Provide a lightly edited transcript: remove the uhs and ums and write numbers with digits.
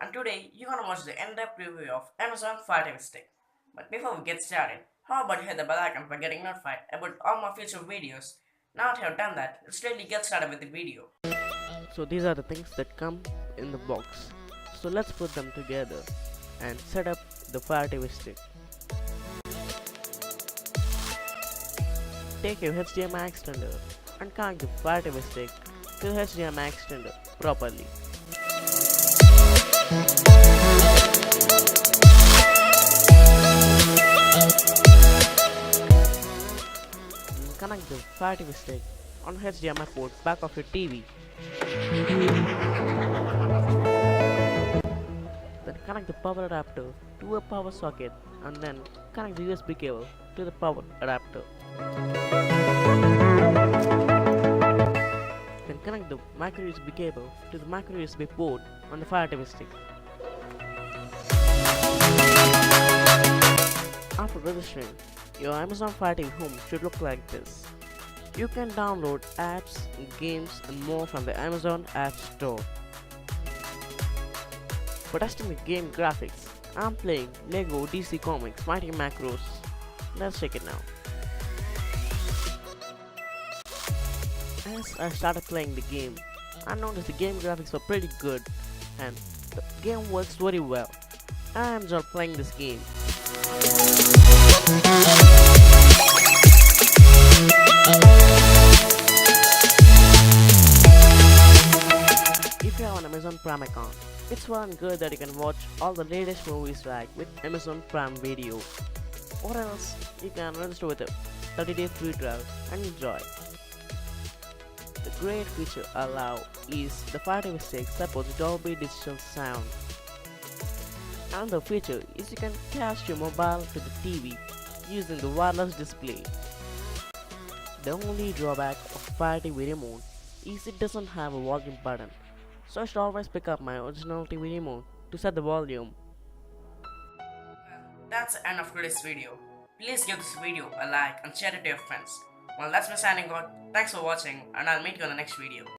and today you're gonna watch the in-depth review of Amazon Fire TV Stick. But before we get started, how about hit the bell icon for getting notified about all my future videos? Now that you have done that, let's really get started with the video. So these are the things that come in the box. So let's put them together and set up the Fire TV stick. Take your HDMI extender and connect the Fire TV stick to the HDMI extender properly. Connect the Fire TV stick on the HDMI port back of your TV. Then connect the power adapter to a power socket and then connect the USB cable to the power adapter. Then connect the micro USB cable to the micro USB port on the Fire TV stick. After registering, your Amazon Fire TV Home should look like this. You can download apps, games and more from the Amazon App Store. For testing the game graphics, I'm playing LEGO DC Comics Mighty Macros. Let's check it now. As I started playing the game, I noticed the game graphics were pretty good and the game works very well. I enjoy playing this game. If you have an Amazon Prime account, it's well and good that you can watch all the latest movies like with Amazon Prime Video. Or else, you can register with a 30-day free trial and enjoy. The great feature allow is the Fire TV stick supports Dolby Digital sound. Another feature is you can cast your mobile to the TV using the wireless display. The only drawback of Fire TV remote is it doesn't have a volume button, so I should always pick up my original TV remote to set the volume. That's the end of today's video. Please give this video a like and share it to your friends. Well, that's me signing out. Thanks for watching, and I'll meet you on the next video.